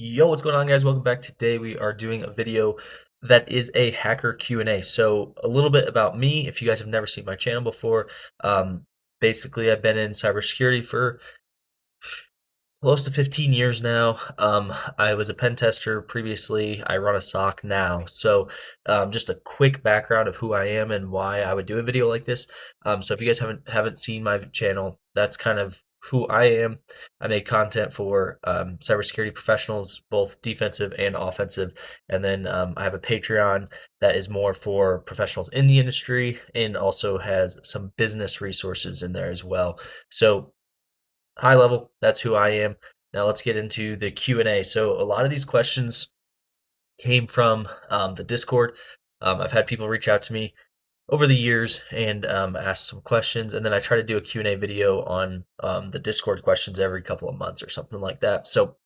Yo, what's going on, guys? Welcome back. Today we are doing a video that is a hacker Q&A. So a little bit about me, if you guys have never seen my channel before. Um, Basically, I've been in cybersecurity for close to 15 years now. I was a pen tester previously. I run a SOC now. So just a quick background of who I am and why I would do a video like this. So if you guys haven't seen my channel, that's kind of who I am. I make content for cybersecurity professionals, both defensive and offensive. And then I have a Patreon that is more for professionals in the industry and also has some business resources in there as well. So high level, that's who I am. Now let's get into the Q&A. So a lot of these questions came from the Discord. I've had people reach out to me over the years and ask some questions, and then I try to do a Q&A video on the Discord questions every couple of months or something like that. So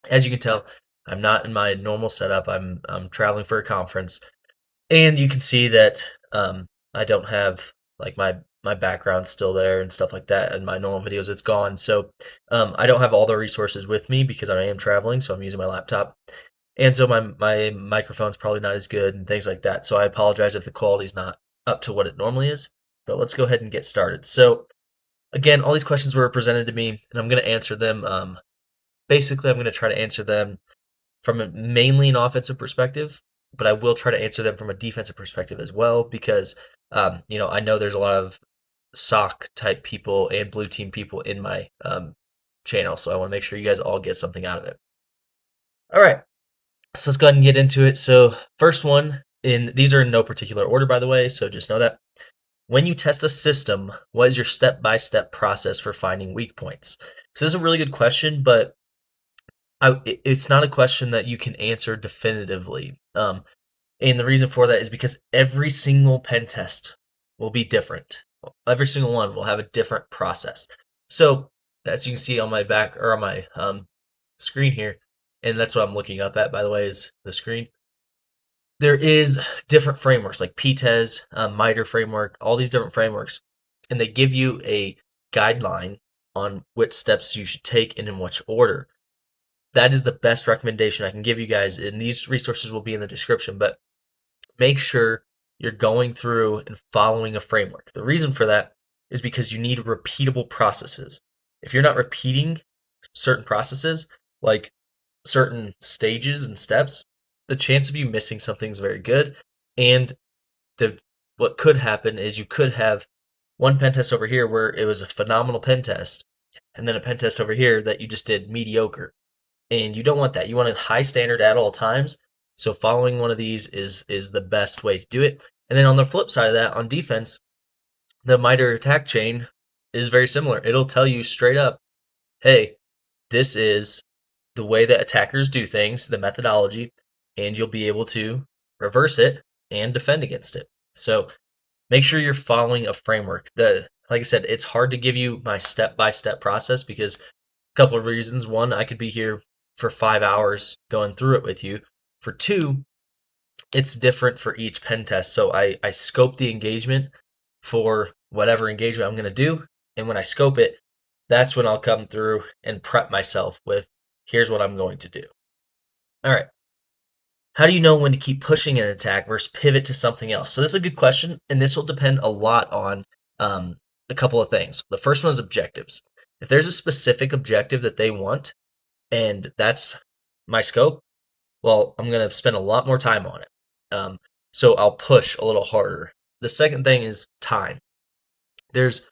as you can tell, I'm not in my normal setup. I'm traveling for a conference, and you can see that I don't have like my background still there and stuff like that. And my normal videos, it's gone. So I don't have all the resources with me because I am traveling, so I'm using my laptop. And so my microphone's probably not as good and things like that. So I apologize if the quality's not up to what it normally is. But let's go ahead and get started. So again, all these questions were presented to me, and I'm going to answer them. Basically, I'm going to try to answer them from mainly an offensive perspective, but I will try to answer them from a defensive perspective as well because I know there's a lot of SOC type people and blue team people in my channel, so I want to make sure you guys all get something out of it. All right, so let's go ahead and get into it. So first one, these are in no particular order, by the way, so just know that. When you test a system, what is your step-by-step process for finding weak points? So this is a really good question, but it's not a question that you can answer definitively. And the reason for that is because every single pen test will be different. Every single one will have a different process. So as you can see on my back or on my screen here, and that's what I'm looking up at, by the way, is the screen. There is different frameworks like PTES, MITRE framework, all these different frameworks, and they give you a guideline on which steps you should take and in which order. That is the best recommendation I can give you guys, and these resources will be in the description, but make sure you're going through and following a framework. The reason for that is because you need repeatable processes. If you're not repeating certain processes, like certain stages and steps, the chance of you missing something is very good. And what could happen is you could have one pen test over here where it was a phenomenal pen test, and then a pen test over here that you just did mediocre. And you don't want that. You want a high standard at all times. So following one of these is the best way to do it. And then on the flip side of that, on defense, the MITRE attack chain is very similar. It'll tell you straight up, hey, this is the way that attackers do things, the methodology, and you'll be able to reverse it and defend against it. So make sure you're following a framework. Like I said, it's hard to give you my step-by-step process because a couple of reasons. One, I could be here for 5 hours going through it with you. For two, it's different for each pen test. So I scope the engagement for whatever engagement I'm going to do. And when I scope it, that's when I'll come through and prep myself with, here's what I'm going to do. All right. How do you know when to keep pushing an attack versus pivot to something else? So this is a good question, and this will depend a lot on a couple of things. The first one is objectives. If there's a specific objective that they want, and that's my scope, well, I'm going to spend a lot more time on it. So I'll push a little harder. The second thing is time. There's,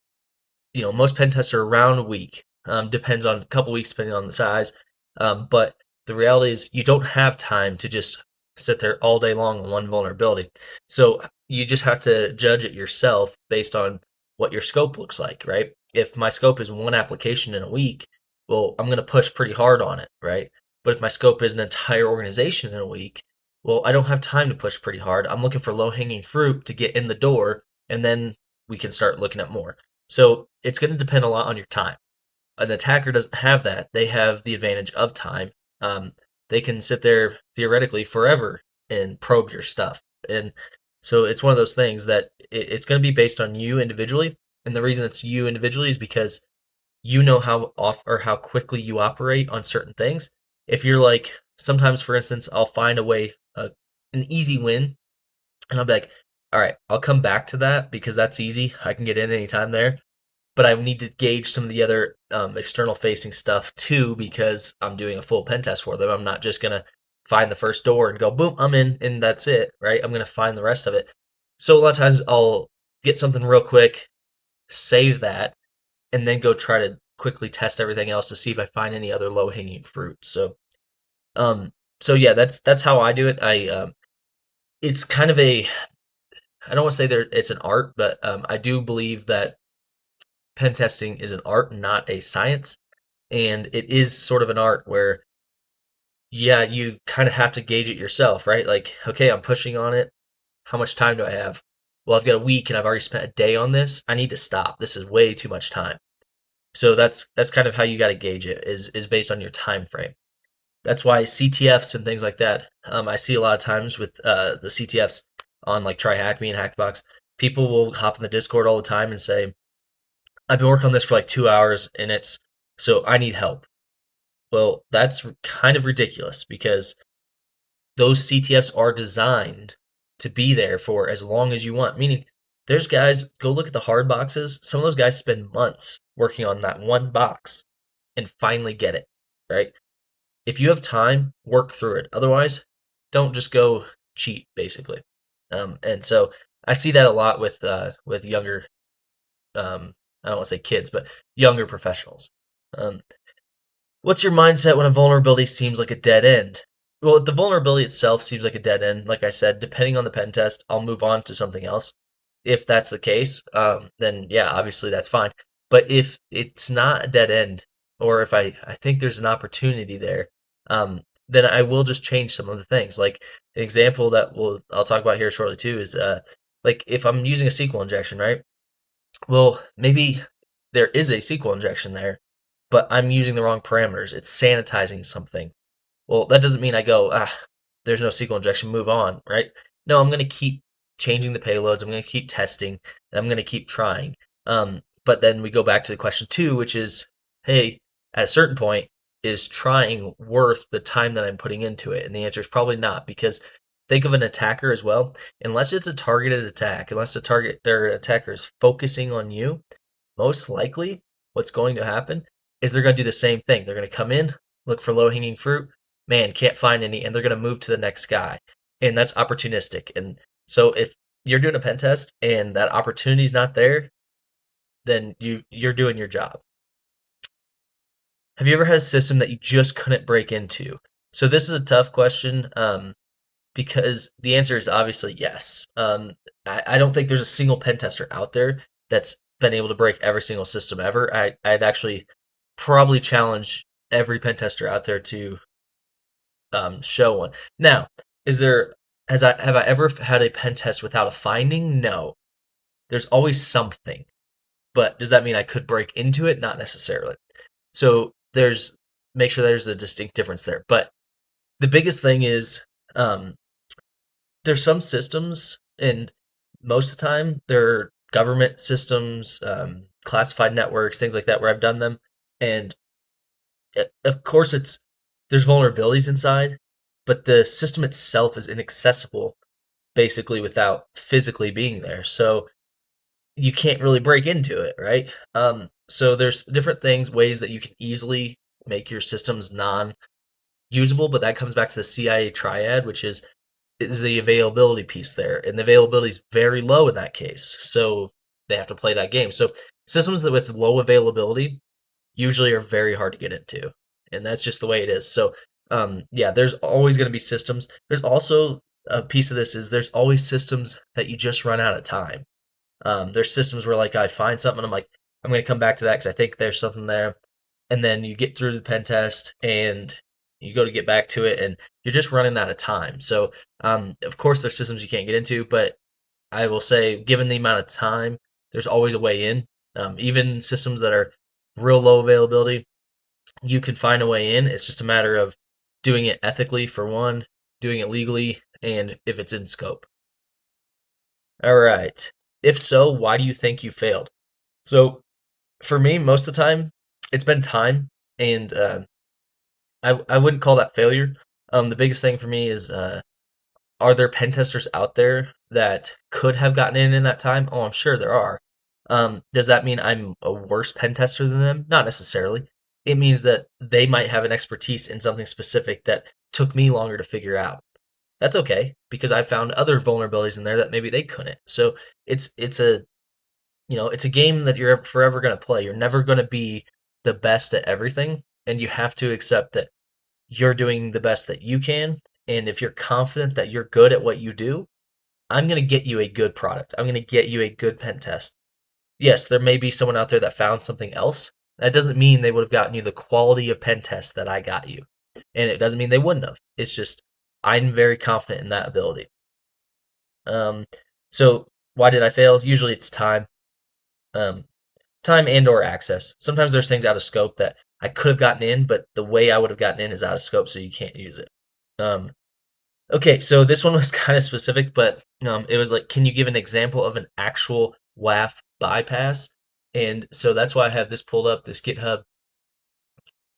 most pen tests are around a week. Depends on a couple weeks depending on the size. But the reality is you don't have time to just sit there all day long on one vulnerability. So you just have to judge it yourself based on what your scope looks like, right? If my scope is one application in a week, well, I'm going to push pretty hard on it, right? But if my scope is an entire organization in a week, well, I don't have time to push pretty hard. I'm looking for low-hanging fruit to get in the door, and then we can start looking at more. So it's going to depend a lot on your time. An attacker doesn't have that. They have the advantage of time. They can sit there theoretically forever and probe your stuff. And so it's one of those things that it's going to be based on you individually. And the reason it's you individually is because you know how off or how quickly you operate on certain things. if you're like, sometimes for instance, I'll find a way, an easy win, and I'll be like, all right, I'll come back to that because that's easy. I can get in anytime there. But I need to gauge some of the other external facing stuff too because I'm doing a full pen test for them. I'm not just gonna find the first door and go boom, I'm in, and that's it, right? I'm gonna find the rest of it. So a lot of times I'll get something real quick, save that, and then go try to quickly test everything else to see if I find any other low hanging fruit. Um, so yeah, that's how I do it. It's kind of a, I don't want to say there it's an art, but I do believe that pen testing is an art, not a science, and it is sort of an art where, yeah, you kind of have to gauge it yourself, right? Like, okay, I'm pushing on it. How much time do I have? Well, I've got a week and I've already spent a day on this. I need to stop. This is way too much time. So that's kind of how you got to gauge it, is based on your time frame. That's why CTFs and things like that. I see a lot of times with the CTFs on like Try Hack Me and Hackbox. People will hop in the Discord all the time and say, "I've been working on this for like 2 hours and it's so I need help." Well, that's kind of ridiculous because those CTFs are designed to be there for as long as you want. Meaning, there's guys, go look at the hard boxes. Some of those guys spend months working on that one box and finally get it, right? If you have time, work through it. Otherwise, don't just go cheat, basically. And so I see that a lot with younger, I don't want to say kids, but younger professionals. Um, What's your mindset when a vulnerability seems like a dead end? Well, the vulnerability itself seems like a dead end. Like I said, depending on the pen test, I'll move on to something else. If that's the case, then yeah, obviously that's fine. But if it's not a dead end, or if I think there's an opportunity there, then I will just change some of the things. Like an example that I'll talk about here shortly too is like if I'm using a SQL injection, right? Well, maybe there is a SQL injection there, but I'm using the wrong parameters. It's sanitizing something. Well, that doesn't mean I go, there's no SQL injection, move on, right? No, I'm going to keep changing the payloads. I'm going to keep testing, and I'm going to keep trying. But then we go back to the question two, which is, hey, at a certain point, is trying worth the time that I'm putting into it? And the answer is probably not, because think of an attacker as well. Unless it's a targeted attack, unless the target or attacker is focusing on you, most likely what's going to happen is they're going to do the same thing. They're going to come in, look for low hanging fruit, man, can't find any, and they're going to move to the next guy. And that's opportunistic. And so if you're doing a pen test and that opportunity is not there, then you're doing your job. Have you ever had a system that you just couldn't break into? So this is a tough question because the answer is obviously yes. I don't think there's a single pen tester out there that's been able to break every single system ever. I'd actually probably challenge every pen tester out there to show one. Now, is there have I ever had a pen test without a finding? No. There's always something. But does that mean I could break into it? Not necessarily. So there's make sure there's a distinct difference there. But the biggest thing is um, there's some systems, and most of the time they're government systems, classified networks, things like that, where I've done them, and of course there's vulnerabilities inside, but the system itself is inaccessible basically without physically being there. So you can't really break into it, right? So there's different things, ways that you can easily make your systems non-usable, but that comes back to the CIA triad, which is the availability piece there, and the availability is very low in that case. So they have to play that game. So systems that with low availability usually are very hard to get into, and that's just the way it is. So yeah, there's always going to be systems. There's also a piece of this is there's always systems that you just run out of time. There's systems where like I find something, and I'm like, I'm going to come back to that because I think there's something there, and then you get through the pen test and you go to get back to it, and you're just running out of time. So of course there's systems you can't get into, but I will say, given the amount of time, there's always a way in. Even systems that are real low availability, you can find a way in. It's just a matter of doing it ethically for one, doing it legally, and if it's in scope. All right. If so, why do you think you failed? So for me, most of the time, it's been time, and I wouldn't call that failure. The biggest thing for me is are there pen testers out there that could have gotten in that time? Oh, I'm sure there are. Does that mean I'm a worse pen tester than them? Not necessarily. It means that they might have an expertise in something specific that took me longer to figure out. That's okay because I found other vulnerabilities in there that maybe they couldn't. So it's a it's a game that you're forever going to play. You're never going to be the best at everything, and you have to accept that you're doing the best that you can. And if you're confident that you're good at what you do, I'm going to get you a good product. I'm going to get you a good pen test. Yes, there may be someone out there that found something else. That doesn't mean they would have gotten you the quality of pen test that I got you. And it doesn't mean they wouldn't have. It's just I'm very confident in that ability. Um, so why did I fail? Usually it's time. Um, Time and or access. Sometimes there's things out of scope that I could have gotten in, but the way I would have gotten in is out of scope, so you can't use it. Um, okay, so this one was kind of specific, but it was like, can you give an example of an actual WAF bypass? And so that's why I have this pulled up, this GitHub,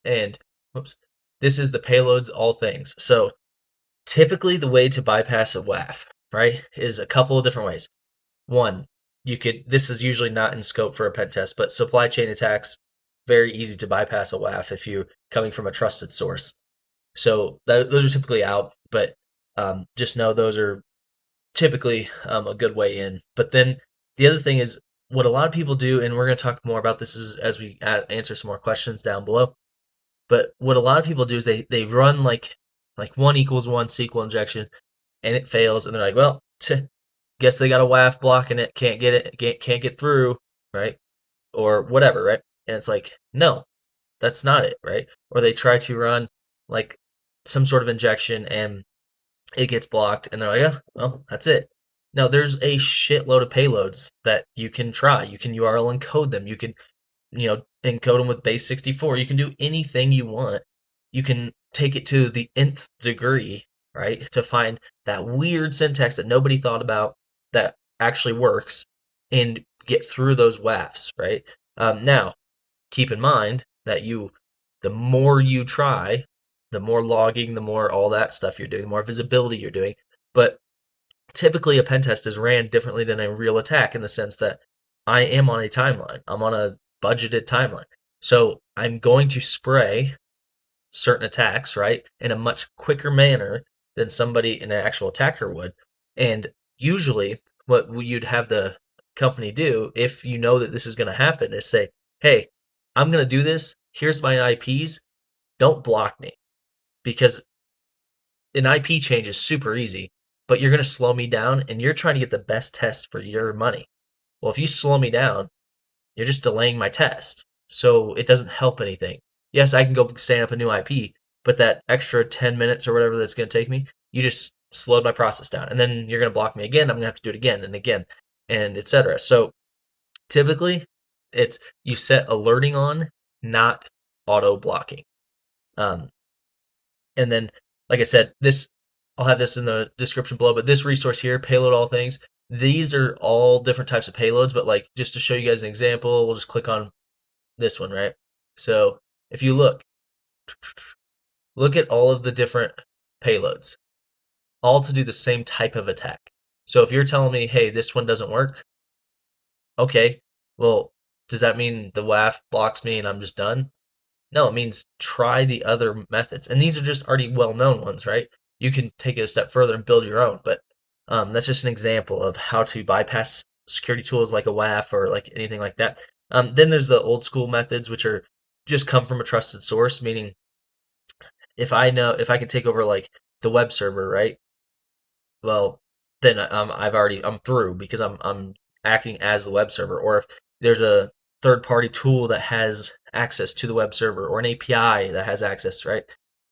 and whoops, this is the payloads, all things. So typically, the way to bypass a WAF, right, is a couple of different ways. One, you could, this is usually not in scope for a pen test, but supply chain attacks, very easy to bypass a WAF if you're coming from a trusted source. So those are typically out, but just know those are typically a good way in. But then the other thing is what a lot of people do, and we're going to talk more about this as we answer some more questions down below. But what a lot of people do is they run like 1 = 1 SQL injection, and it fails, and they're like, well, guess they got a WAF blocking it, can't get through, right? Or whatever, right? And it's like, no, that's not it, right? Or they try to run like some sort of injection and it gets blocked, and they're like, yeah, well, that's it. Now, there's a shitload of payloads that you can try. You can URL encode them. You can encode them with base64. You can do anything you want. You can take it to the nth degree, right, to find that weird syntax that nobody thought about that actually works and get through those WAFs, right? Now, keep in mind that the more you try, the more logging, the more all that stuff you're doing, the more visibility you're doing. But typically, a pen test is ran differently than a real attack in the sense that I am on a timeline. I'm on a budgeted timeline. So I'm going to spray certain attacks, right, in a much quicker manner than somebody, an actual attacker would. And usually, what you'd have the company do, if you know that this is going to happen, is say, hey, I'm going to do this. Here's my IPs. Don't block me. Because an IP change is super easy, but you're going to slow me down and you're trying to get the best test for your money. Well, if you slow me down, you're just delaying my test. So it doesn't help anything. Yes, I can go stand up a new IP, but that extra 10 minutes or whatever that's going to take me, you just slowed my process down. And then you're going to block me again. I'm going to have to do it again and again, and etc. So typically, it's you set alerting on, not auto blocking. Um, and then, like I said, I'll have this in the description below, but this resource here, Payload All Things, these are all different types of payloads, but like just to show you guys an example, we'll just click on this one, right? So if you look at all of the different payloads, all to do the same type of attack. So if you're telling me, hey, this one doesn't work, okay, well, does that mean the WAF blocks me and I'm just done? No, it means try the other methods. And these are just already well-known ones, right? You can take it a step further and build your own, but that's just an example of how to bypass security tools like a WAF or like anything like that. Then there's the old school methods, which are just come from a trusted source, meaning if I can take over like the web server, right? Well, then I'm through because I'm acting as the web server. Or if there's a third party tool that has access to the web server or an API that has access, right?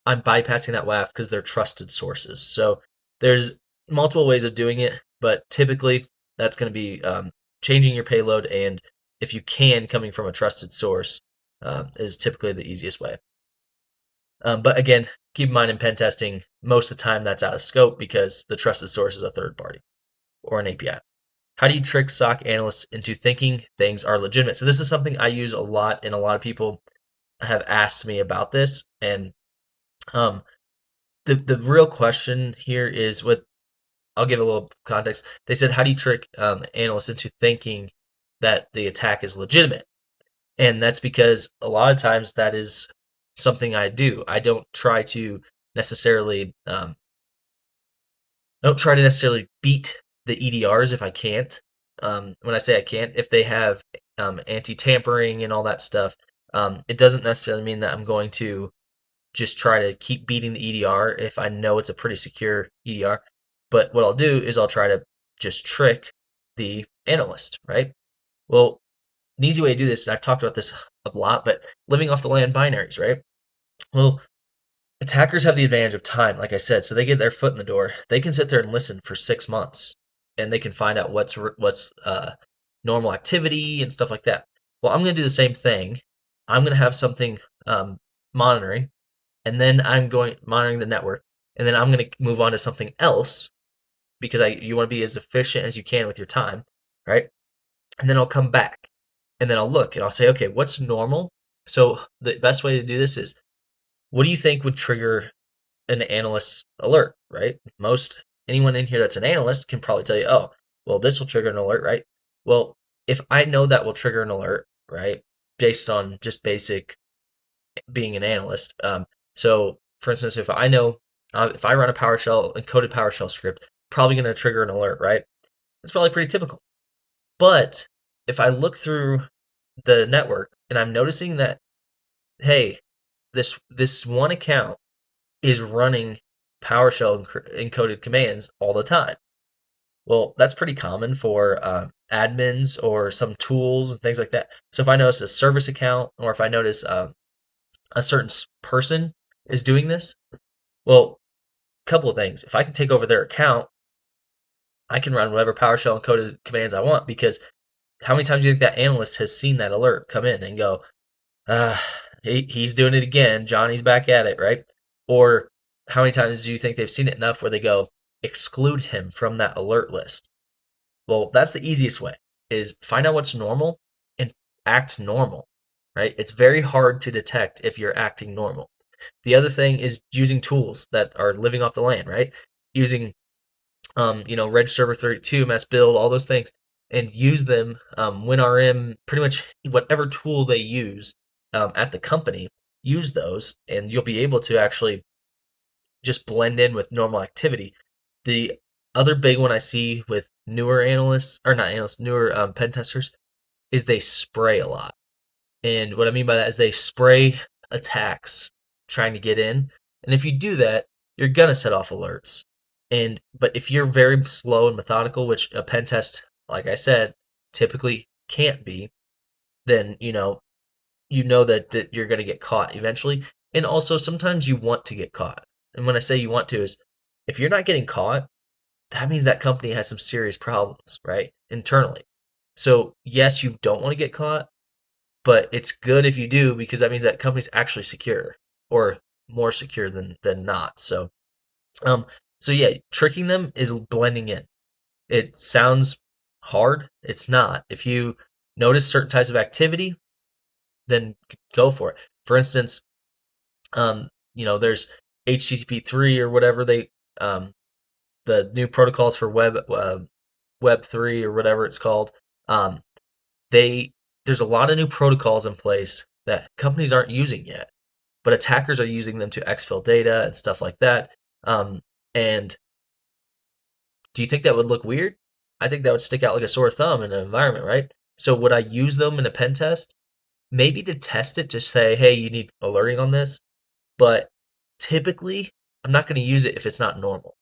I'm bypassing that WAF because they're trusted sources. So there's multiple ways of doing it, but typically that's going to be changing your payload, and if you can, coming from a trusted source is typically the easiest way. But again, keep in mind in pen testing, most of the time that's out of scope because the trusted source is a third party or an API. How do you trick SOC analysts into thinking things are legitimate? So this is something I use a lot, and a lot of people have asked me about this. And Um, the real question here is what I'll give a little context. They said, how do you trick analysts into thinking that the attack is legitimate? And that's because a lot of times that is something I do. Necessarily I don't try to necessarily beat the EDRs if I can't. When I say I can't, if they have anti-tampering and all that stuff, it doesn't necessarily mean that I'm going to just try to keep beating the EDR if I know it's a pretty secure EDR. But what I'll do is I'll try to just trick the analyst, right? Well, an easy way to do this, and I've talked about this a lot, but living off the land binaries, right? Well, attackers have the advantage of time, like I said, so they get their foot in the door. They can sit there and listen for 6 months, and they can find out what's normal activity and stuff like that. Well, I'm going to do the same thing. I'm going to have something monitoring, and then I'm going monitoring the network, and then I'm going to move on to something else because you want to be as efficient as you can with your time, right? And then I'll come back, and then I'll look and I'll say, okay, what's normal? So the best way to do this is, what do you think would trigger an analyst alert, right? Most anyone in here that's an analyst can probably tell you, oh, well, this will trigger an alert, right? Well, if I know that will trigger an alert, right, based on just basic being an analyst. So, for instance, if I know if I run a PowerShell encoded PowerShell script, probably going to trigger an alert, right? It's probably pretty typical. But if I look through the network and I'm noticing that, hey, this one account is running PowerShell encoded commands all the time. Well, that's pretty common for admins or some tools and things like that. So if I notice a service account or if I notice a certain person is doing this, well, a couple of things. If I can take over their account, I can run whatever PowerShell encoded commands I want, because how many times do you think that analyst has seen that alert come in and go, he's doing it again. Johnny's back at it, right? Or how many times do you think they've seen it enough where they go, exclude him from that alert list? Well, that's the easiest way, is find out what's normal and act normal, right? It's very hard to detect if you're acting normal. The other thing is using tools that are living off the land, right? Using, Reg Server 32, MS Build, all those things, and use them, WinRM, pretty much whatever tool they use at the company, use those, and you'll be able to actually just blend in with normal activity. The other big one I see with newer analysts, or not analysts, newer pen testers, is they spray a lot. And what I mean by that is they spray attacks trying to get in. And if you do that, you're gonna set off alerts. But if you're very slow and methodical, which a pen test, like I said, typically can't be, then that you're gonna get caught eventually. And also sometimes you want to get caught. And when I say you want to, is if you're not getting caught, that means that company has some serious problems, right? Internally. So yes, you don't want to get caught, but it's good if you do, because that means that company's actually secure, or more secure than not. Um, so yeah, tricking them is blending in. It sounds hard. It's not. If you notice certain types of activity, then go for it. For instance, there's HTTP 3 or whatever the new protocols for Web 3 or whatever it's called. Um, there's a lot of new protocols in place that companies aren't using yet, but attackers are using them to exfil data and stuff like that. And do you think that would look weird? I think that would stick out like a sore thumb in an environment, right? So would I use them in a pen test? Maybe to test it, to say, hey, you need alerting on this. But typically, I'm not going to use it if it's not normal,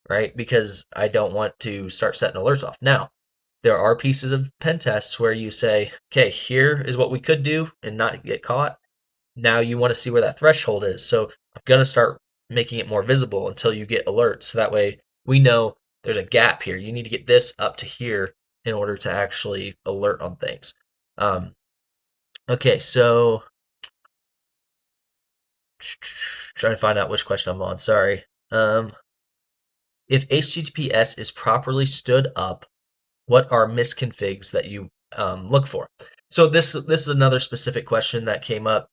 right? Because I don't want to start setting alerts off. Now, there are pieces of pen tests where you say, okay, here is what we could do and not get caught. Now you want to see where that threshold is. So I'm going to start making it more visible until you get alerts. So that way we know there's a gap here. You need to get this up to here in order to actually alert on things. Okay, so trying to find out which question I'm on. Sorry. If HTTPS is properly stood up, what are misconfigs that you look for? So this is another specific question that came up,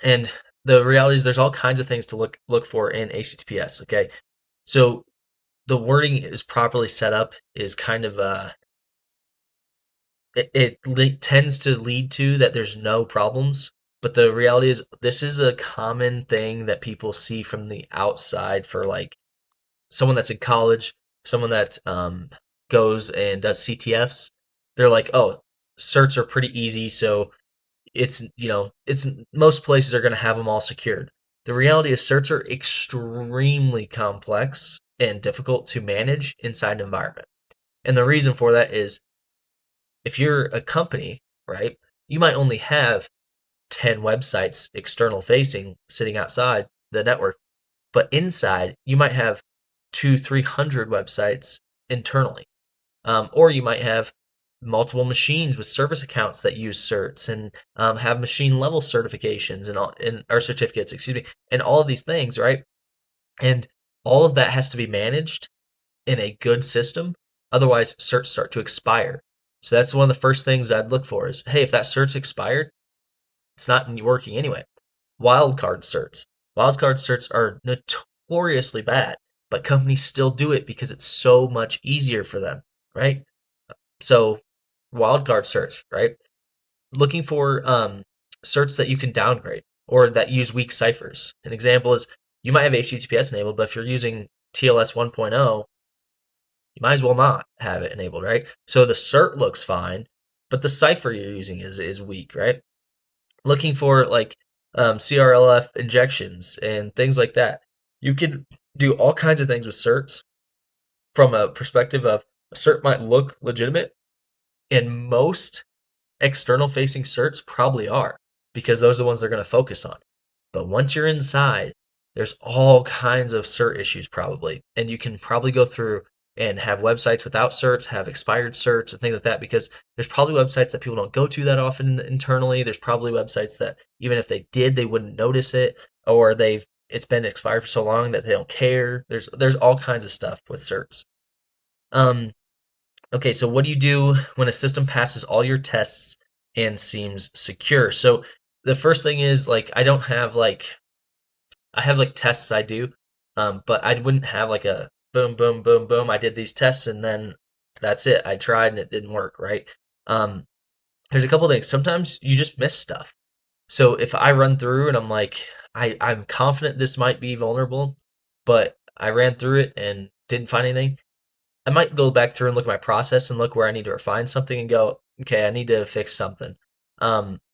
and the reality is there's all kinds of things to look for in HTTPS. Okay, so the wording is properly set up is kind of tends to lead to that there's no problems. But the reality is this is a common thing that people see from the outside for like someone that's in college, someone that goes and does CTFs. They're like, oh, certs are pretty easy, so it's most places are going to have them all secured. The reality is certs are extremely complex and difficult to manage inside an environment. And the reason for that is if you're a company, right, you might only have 10 websites external facing sitting outside the network, but inside you might have 300 websites internally. Or you might have multiple machines with service accounts that use certs and have machine level certifications and or certificates, excuse me, and all of these things, right? And all of that has to be managed in a good system. Otherwise, certs start to expire. So that's one of the first things I'd look for is, hey, if that cert's expired, it's not working anyway. Wildcard certs. Wildcard certs are notoriously bad, but companies still do it because it's so much easier for them, right? So wildcard certs, right? Looking for certs that you can downgrade or that use weak ciphers. An example is you might have HTTPS enabled, but if you're using TLS 1.0, you might as well not have it enabled, right? So the cert looks fine, but the cipher you're using is weak, right? Looking for like CRLF injections and things like that. You can do all kinds of things with certs from a perspective of a cert might look legitimate, and most external facing certs probably are because those are the ones they're going to focus on. But once you're inside, there's all kinds of cert issues probably. And you can probably go through and have websites without certs, have expired certs and things like that because there's probably websites that people don't go to that often internally. There's probably websites that even if they did, they wouldn't notice it or it's been expired for so long that they don't care. There's all kinds of stuff with certs. Um, Okay, so what do you do when a system passes all your tests and seems secure? So the first thing is like I have like tests I do, but I wouldn't have like a boom, boom, boom, boom. I did these tests and then that's it. I tried and it didn't work, right? Um, there's a couple things. Sometimes you just miss stuff. So if I run through and I'm like, I'm confident this might be vulnerable, but I ran through it and didn't find anything. I might go back through and look at my process and look where I need to refine something and go, okay, I need to fix something.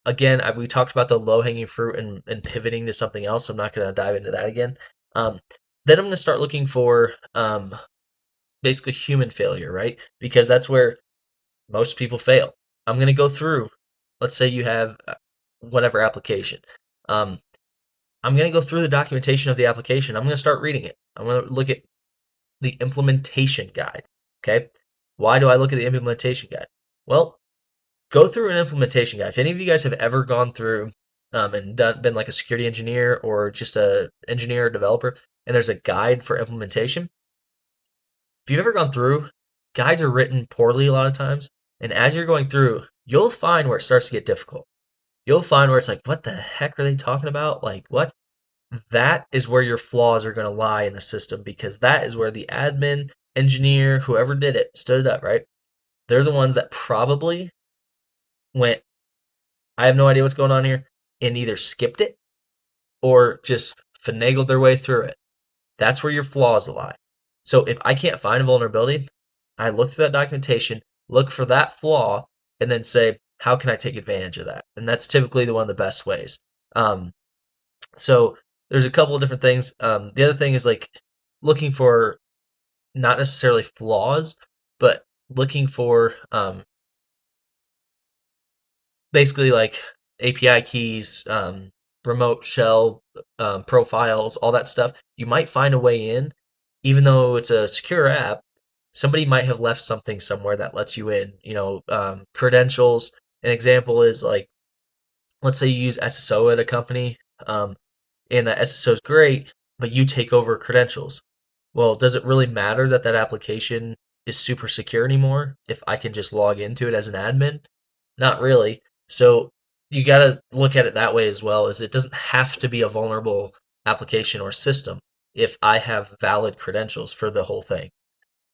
Again, we talked about the low hanging fruit and pivoting to something else. I'm not going to dive into that again. Um, then I'm going to start looking for basically human failure, right? Because that's where most people fail. I'm going to go through, let's say you have whatever application. Um, I'm going to go through the documentation of the application. I'm going to start reading it. I'm going to look at the implementation guide. Okay. Why do I look at the implementation guide? Well, go through an implementation guide. If any of you guys have ever gone through and been like a security engineer or just a engineer or developer, and there's a guide for implementation, if you've ever gone through, guides are written poorly a lot of times. And as you're going through, you'll find where it starts to get difficult. You'll find where it's like, what the heck are they talking about? Like, what? That is where your flaws are going to lie in the system because that is where the admin, engineer, whoever did it, stood it up, right? They're the ones that probably went, I have no idea what's going on here, and either skipped it or just finagled their way through it. That's where your flaws lie. So if I can't find a vulnerability, I look through that documentation, look for that flaw, and then say, how can I take advantage of that? And that's typically one of the best ways. So there's a couple of different things. The other thing is like looking for not necessarily flaws, but looking for basically like API keys, remote shell profiles, all that stuff. You might find a way in, even though it's a secure app. Somebody might have left something somewhere that lets you in. Credentials. An example is like, let's say you use SSO at a company. And that SSO is great, but you take over credentials. Well, does it really matter that that application is super secure anymore if I can just log into it as an admin? Not really. So you got to look at it that way as well, is it doesn't have to be a vulnerable application or system if I have valid credentials for the whole thing.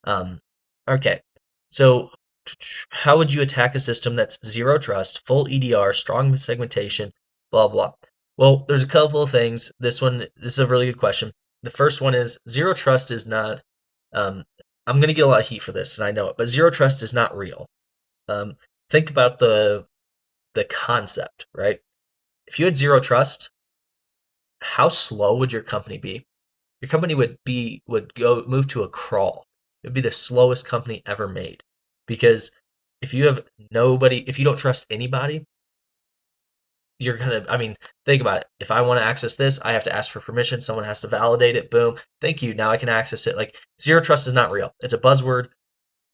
Um, okay, so how would you attack a system that's zero trust, full EDR, strong segmentation, blah blah? Well, there's a couple of things. This is a really good question. The first one is zero trust is not. Um, I'm going to get a lot of heat for this, and I know it, but zero trust is not real. Um, think about the concept, right? If you had zero trust, how slow would your company be? Your company would go move to a crawl. It would be the slowest company ever made. Because if you have nobody, if you don't trust anybody, you're gonna, I mean, think about it. If I want to access this, I have to ask for permission. Someone has to validate it. Boom. Thank you. Now I can access it. Like, zero trust is not real. It's a buzzword.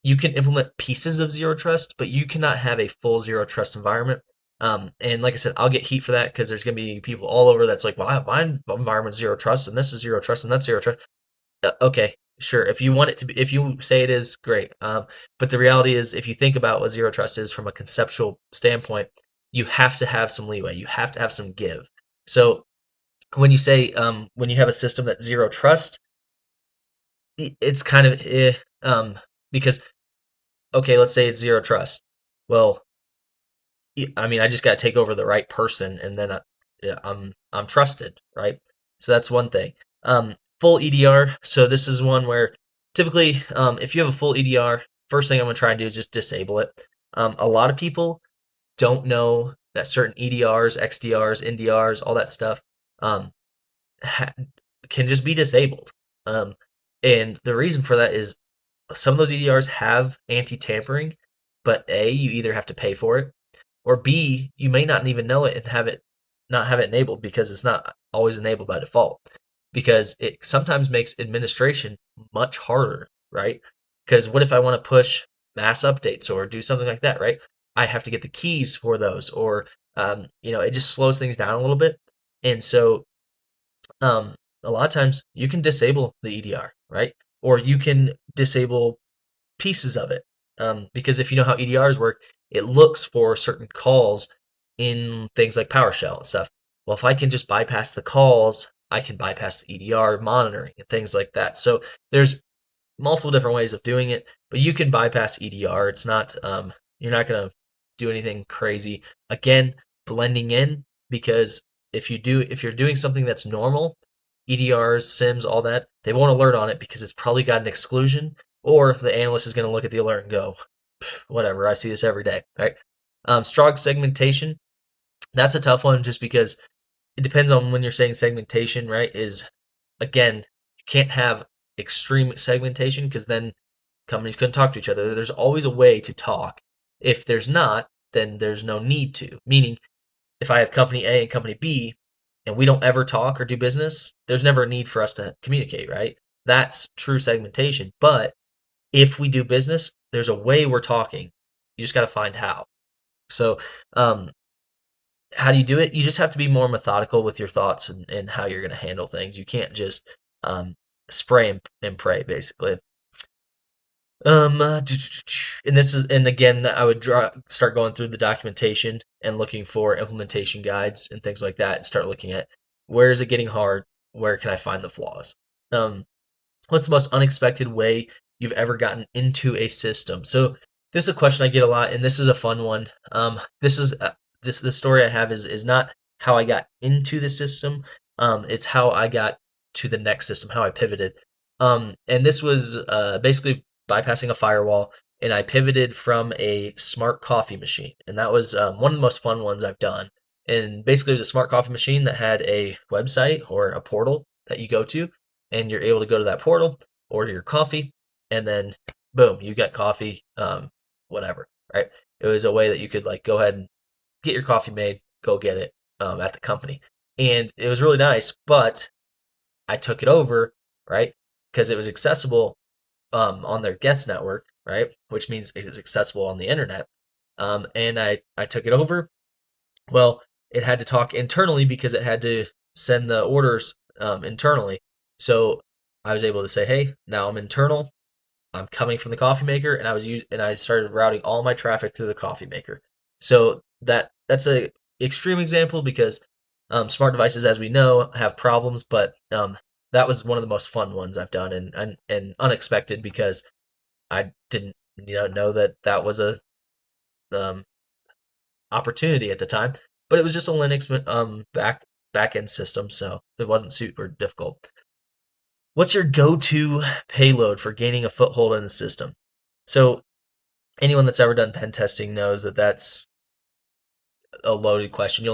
You can implement pieces of zero trust, but you cannot have a full zero trust environment. And like I said, I'll get heat for that because there's going to be people all over that's like, well, my environment's zero trust, and this is zero trust, and that's zero trust. Okay, sure. If you want it to be, if you say it is, great. But the reality is, if you think about what zero trust is from a conceptual standpoint, you have to have some leeway. You have to have some give. So when you say, when you have a system that's zero trust, it's kind of because okay, let's say it's zero trust. Well, I mean, I just got to take over the right person, and then yeah, I'm trusted, right? So that's one thing. Full EDR. So this is one where typically, if you have a full EDR, first thing I'm gonna try and do is just disable it. A lot of people don't know that certain EDRs, XDRs, NDRs, all that stuff, um, ha- can just be disabled. Um, and the reason for that is some of those EDRs have anti-tampering, but A, you either have to pay for it, or B, you may not even know it and have it not have it enabled because it's not always enabled by default. Because it sometimes makes administration much harder, right? Because what if I want to push mass updates or do something like that, right? I have to get the keys for those, or it just slows things down a little bit. And so, um, a lot of times you can disable the EDR, right? Or you can disable pieces of it. Because if you know how EDRs work, it looks for certain calls in things like PowerShell and stuff. Well, if I can just bypass the calls, I can bypass the EDR monitoring and things like that. So there's multiple different ways of doing it, but you can bypass EDR. It's not you're not gonna do anything crazy. Again, blending in, because if you're doing something that's normal, EDRs, SIMs, all that, they won't alert on it because it's probably got an exclusion, or the analyst is gonna look at the alert and go, whatever, I see this every day, right? Strong segmentation, that's a tough one just because it depends on when you're saying segmentation, right? Is again, you can't have extreme segmentation because then companies couldn't talk to each other. There's always a way to talk. If there's not, then there's no need to. Meaning, if I have company A and company B and we don't ever talk or do business, there's never a need for us to communicate, right? That's true segmentation. But if we do business, there's a way we're talking. You just got to find how. So, um, how do you do it? You just have to be more methodical with your thoughts and how you're going to handle things. You can't just spray and pray, basically. And this is, and again, I would start going through the documentation and looking for implementation guides and things like that, and start looking at where is it getting hard, where can I find the flaws. Um, what's the most unexpected way you've ever gotten into a system? So this is a question I get a lot, and this is a fun one. This is this the story I have is not how I got into the system. It's how I got to the next system, how I pivoted. And this was basically bypassing a firewall, and I pivoted from a smart coffee machine, and that was one of the most fun ones I've done. And basically, it was a smart coffee machine that had a website or a portal that you go to, and you're able to go to that portal, order your coffee, and then boom, you get coffee, whatever, right? It was a way that you could like go ahead and get your coffee made, go get it at the company, and it was really nice. But I took it over, right, because it was accessible on their guest network, right, which means it was accessible on the internet. And I took it over. Well, it had to talk internally because it had to send the orders internally. So I was able to say, "Hey, now I'm internal. I'm coming from the coffee maker," and I started routing all my traffic through the coffee maker. So that's a extreme example because smart devices, as we know, have problems, but that was one of the most fun ones I've done, and unexpected because I didn't know that that was a um, opportunity at the time. But it was just a Linux back end system, so it wasn't super difficult. What's your go-to payload for gaining a foothold in the system? So anyone that's ever done pen testing knows that that's a loaded question.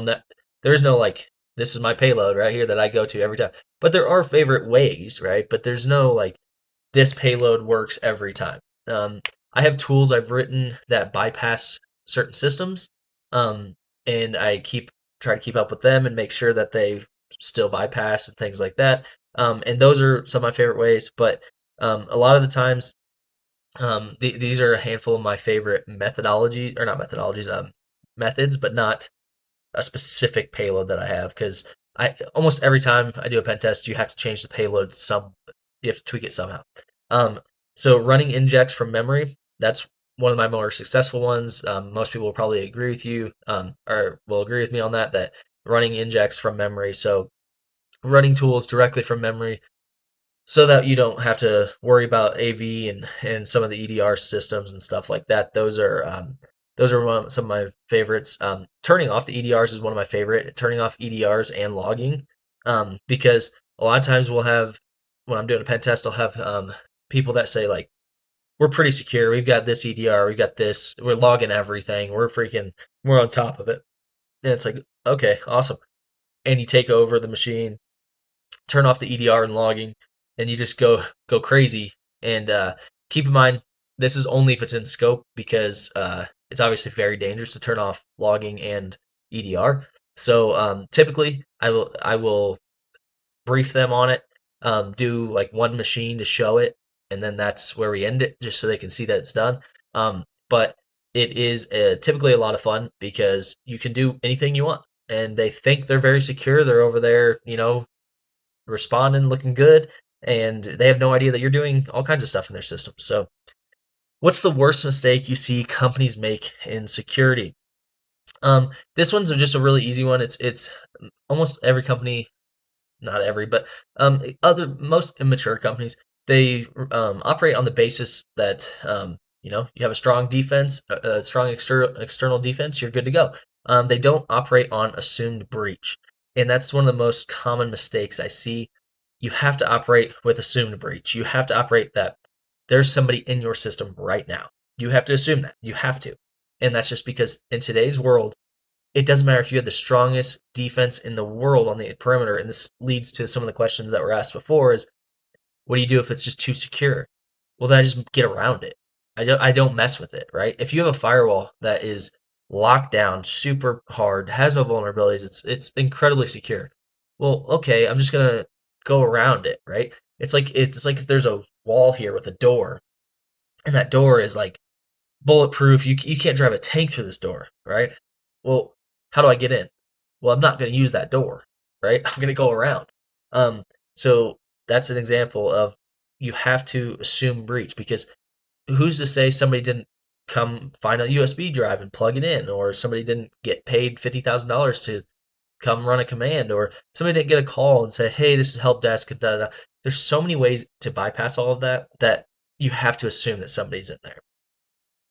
There's no like this is my payload right here that I go to every time. But there are favorite ways, right? But there's no like this payload works every time. Um, I have tools I've written that bypass certain systems, um, and I try to keep up with them and make sure that they still bypass and things like that. And those are some of my favorite ways. But a lot of the times, these are a handful of my favorite methodology or not methodologies, methods, but not a specific payload that I have because I almost every time I do a pen test, you have to change the payload you have to tweak it somehow. Um, so running injects from memory, that's one of my more successful ones. Most people will probably agree with you, or will agree with me on that. That running injects from memory, so running tools directly from memory, so that you don't have to worry about AV and some of the EDR systems and stuff like that. Those are some of my favorites. Turning off the EDRs is one of my favorite. Turning off EDRs and logging, because a lot of times we'll have when I'm doing a pen test, I'll have people that say like we're pretty secure. We've got this EDR. We've got this. We're logging everything. We're on top of it. And it's like okay, awesome. And you take over the machine, turn off the EDR and logging, and you just go crazy. And keep in mind, this is only if it's in scope because it's obviously very dangerous to turn off logging and EDR. So typically, I will brief them on it, do like one machine to show it, and then that's where we end it, just so they can see that it's done. But it is typically a lot of fun because you can do anything you want, and they think they're very secure. They're over there, responding, looking good, and they have no idea that you're doing all kinds of stuff in their system. So, what's the worst mistake you see companies make in security? This one's just a really easy one. It's almost every company, not every, but other most immature companies, they operate on the basis that you have a strong defense, a strong external defense, you're good to go. They don't operate on assumed breach, and that's one of the most common mistakes I see. You have to operate with assumed breach. You have to operate that there's somebody in your system right now. You have to assume that. You have to. And that's just because in today's world, it doesn't matter if you have the strongest defense in the world on the perimeter. And this leads to some of the questions that were asked before is what do you do if it's just too secure? Well, then I just get around it. I don't mess with it, right? If you have a firewall that is locked down super hard, has no vulnerabilities, it's incredibly secure. Well, okay, I'm just gonna go around it, right? It's like if there's a wall here with a door, and that door is like bulletproof. You can't drive a tank through this door, right? Well, how do I get in? Well, I'm not going to use that door, right? I'm going to go around. Um, so that's an example of you have to assume breach because who's to say somebody didn't come find a USB drive and plug it in, or somebody didn't get paid $50,000 to come run a command, or somebody didn't get a call and say, "Hey, this is help desk." Da, da, da. There's so many ways to bypass all of that you have to assume that somebody's in there.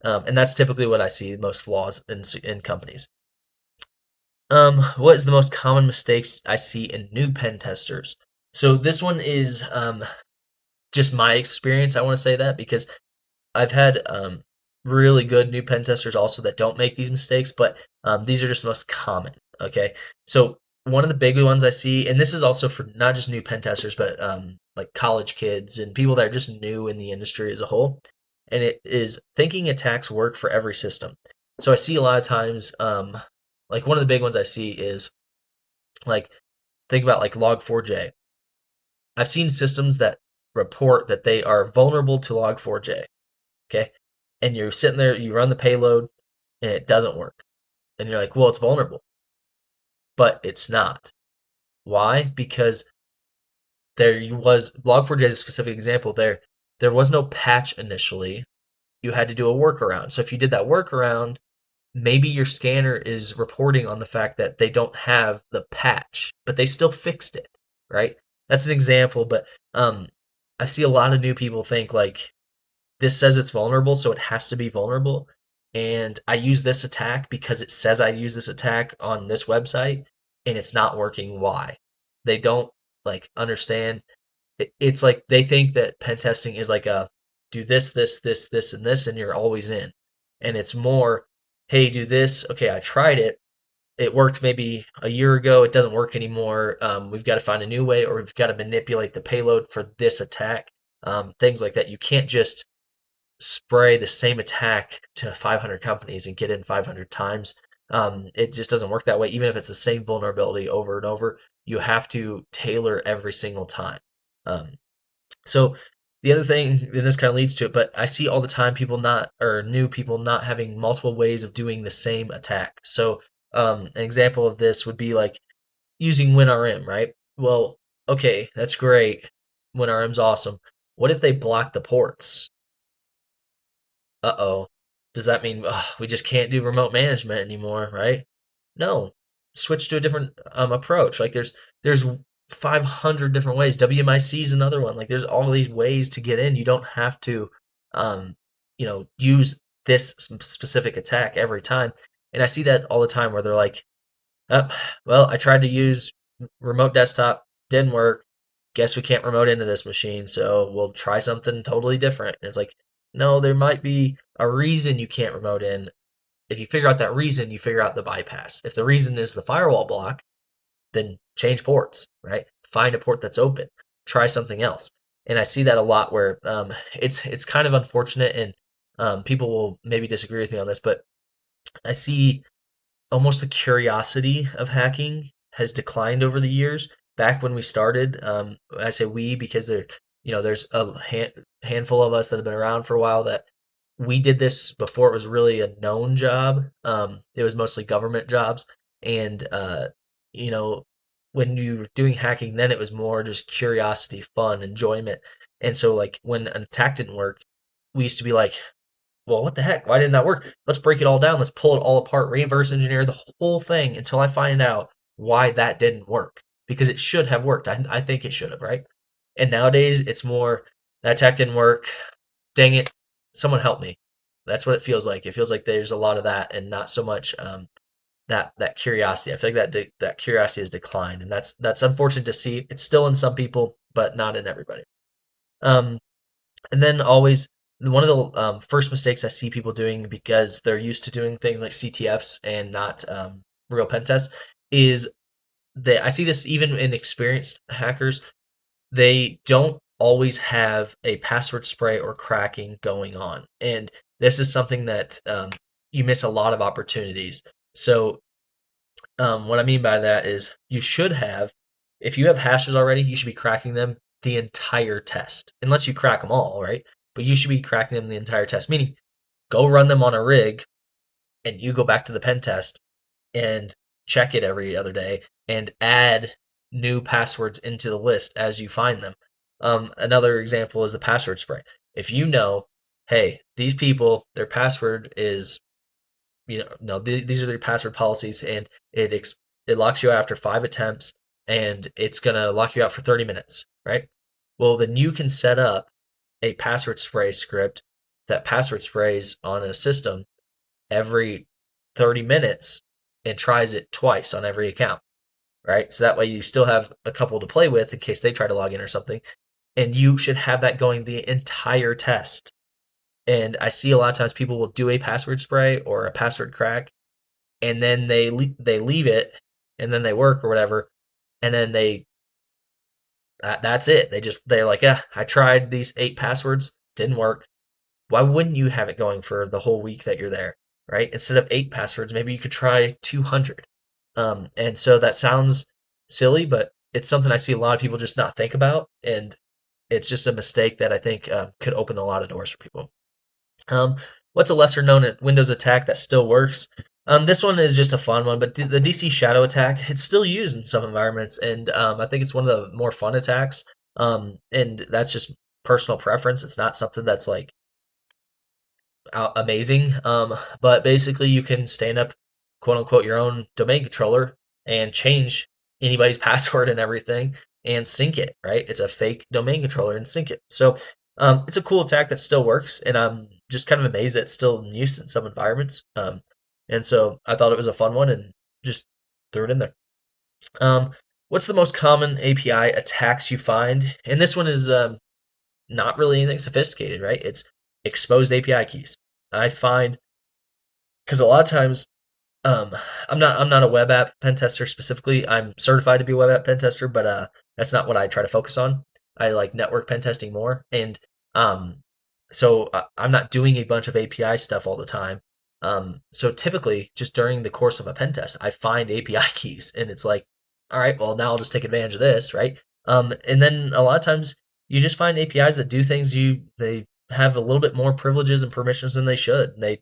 And that's typically what I see most flaws in companies. What is the most common mistakes I see in new pen testers? So this one is just my experience. I want to say that because I've had really good new pen testers also that don't make these mistakes, but these are just the most common. Okay, so one of the big ones I see, and this is also for not just new pen testers, but like college kids and people that are just new in the industry as a whole, and it is thinking attacks work for every system. So I see a lot of times, like one of the big ones I see is like think about like Log4j. I've seen systems that report that they are vulnerable to Log4j. Okay, and you're sitting there, you run the payload, and it doesn't work, and you're like, well, it's vulnerable, but it's not. Why? Because there was Log4j is a specific example. There was no patch initially. You had to do a workaround. So if you did that workaround, maybe your scanner is reporting on the fact that they don't have the patch, but they still fixed it, right? That's an example, but I see a lot of new people think like this says it's vulnerable, so it has to be vulnerable. And I use this attack because it says I use this attack on this website and it's not working. Why? They don't like understand. It's like they think that pen testing is like a do this, this, and this, and you're always in. And it's more, hey, do this. Okay, I tried it. It worked maybe a year ago. It doesn't work anymore. We've got to find a new way, or we've got to manipulate the payload for this attack. Things like that. You can't just spray the same attack to 500 companies and get in 500 times. It just doesn't work that way. Even if it's the same vulnerability over and over, you have to tailor every single time. Um, so the other thing, and this kind of leads to it, but I see all the time people not, or new people not having multiple ways of doing the same attack. So an example of this would be like using WinRM, right? Well, okay, that's great. WinRM's awesome. What if they block the ports? Uh-oh. Does that mean we just can't do remote management anymore, right? No. Switch to a different approach. Like there's 500 different ways. WMIC is another one. Like there's all these ways to get in. You don't have to um, use this specific attack every time. And I see that all the time where they're like, oh, well, I tried to use remote desktop, didn't work. Guess we can't remote into this machine, so we'll try something totally different. And it's like, no, there might be a reason you can't remote in. If you figure out that reason, you figure out the bypass. If the reason is the firewall block, then change ports, right? Find a port that's open. Try something else. And I see that a lot where it's kind of unfortunate, and people will maybe disagree with me on this, but I see almost the curiosity of hacking has declined over the years. Back when we started, I say we because there's a handful of us that have been around for a while that we did this before it was really a known job. It was mostly government jobs, and you know, when you were doing hacking, then it was more just curiosity, fun, enjoyment. And so, like when an attack didn't work, we used to be like, well, what the heck? Why didn't that work? Let's break it all down. Let's pull it all apart, reverse engineer the whole thing until I find out why that didn't work. Because it should have worked. I think it should have, right? And nowadays, it's more that tech didn't work. Dang it. Someone help me. That's what it feels like. It feels like there's a lot of that and not so much that curiosity. I feel like that curiosity has declined. And that's unfortunate to see. It's still in some people, but not in everybody. Um, and then always one of the first mistakes I see people doing because they're used to doing things like CTFs and not real pen tests is that I see this even in experienced hackers. They don't always have a password spray or cracking going on, and this is something that you miss a lot of opportunities. So what I mean by that is you should have, if you have hashes already, you should be cracking them the entire test, unless you crack them all, right? But you should be cracking them the entire test, meaning go run them on a rig and you go back to the pen test and check it every other day and add new passwords into the list as you find them. Another example is the password spray. If you know, hey, these people, their password is no, these are their password policies, and it locks you out after 5 attempts, and it's gonna lock you out for 30 minutes, right? Well, then you can set up a password spray script that password sprays on a system every 30 minutes and tries it twice on every account, right? So that way you still have a couple to play with in case they try to log in or something, and you should have that going the entire test. And I see a lot of times people will do a password spray or a password crack, and then they leave it, and then they work or whatever, and then that's it. They're like, yeah, I tried these 8 passwords, didn't work. Why wouldn't you have it going for the whole week that you're there, right? Instead of 8 passwords, maybe you could try 200. And so that sounds silly, but it's something I see a lot of people just not think about, and it's just a mistake that I think could open a lot of doors for people. Um, what's a lesser known Windows attack that still works? This one is just a fun one, but the DC Shadow attack, it's still used in some environments, and I think it's one of the more fun attacks. And that's just personal preference. It's not something that's like amazing. But basically, you can stand up, quote unquote, your own domain controller and change anybody's password and everything and sync it, right? It's a fake domain controller and sync it. So it's a cool attack that still works, and I'm just kind of amazed that it's still in use in some environments. And so I thought it was a fun one and just threw it in there. Um, what's the most common API attacks you find? And this one is not really anything sophisticated, right? It's exposed API keys. I find because a lot of times um, I'm not a web app pen tester specifically. I'm certified to be a web app pen tester, but that's not what I try to focus on. I like network pen testing more, and um, so I'm not doing a bunch of API stuff all the time. So typically, just during the course of a pen test, I find API keys, and it's like, all right, well now I'll just take advantage of this, right? And then a lot of times you just find APIs that do things they have a little bit more privileges and permissions than they should. They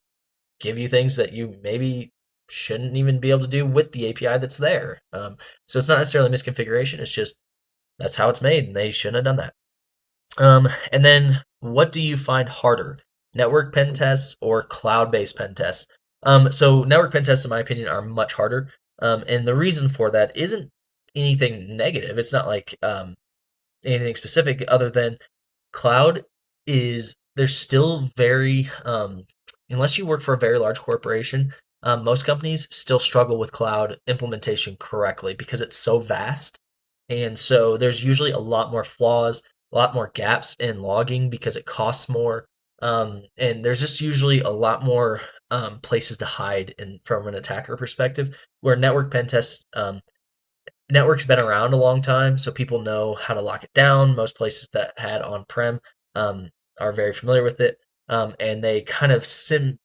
give you things that you maybe shouldn't even be able to do with the API that's there. So it's not necessarily misconfiguration. It's just that's how it's made, and they shouldn't have done that. And then what do you find harder, network pen tests or cloud-based pen tests? So network pen tests, in my opinion, are much harder. And the reason for that isn't anything negative. It's not like anything specific other than cloud is there's still very unless you work for a very large corporation, most companies still struggle with cloud implementation correctly because it's so vast, and so there's usually a lot more flaws, a lot more gaps in logging because it costs more, and there's just usually a lot more places to hide in from an attacker perspective. Where network pen tests network's been around a long time, so people know how to lock it down. Most places that had on-prem um, are very familiar with it, and they kind of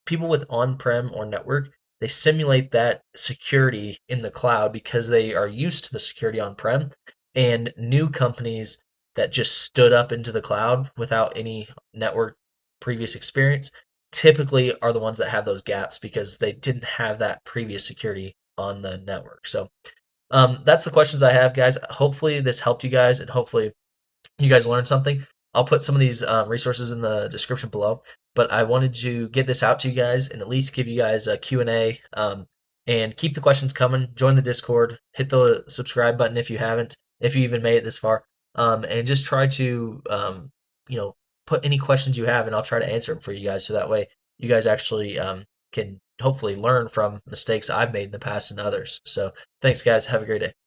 people with on-prem or network. They simulate that security in the cloud because they are used to the security on-prem. And new companies that just stood up into the cloud without any network previous experience typically are the ones that have those gaps because they didn't have that previous security on the network. So that's the questions I have, guys. Hopefully, this helped you guys, and hopefully, you guys learned something. I'll put some of these resources in the description below, but I wanted to get this out to you guys and at least give you guys a Q&A, and keep the questions coming. Join the Discord. Hit the subscribe button if you haven't, if you even made it this far, and just try to, you know, put any questions you have, and I'll try to answer them for you guys so that way you guys actually can hopefully learn from mistakes I've made in the past and others. So thanks, guys. Have a great day.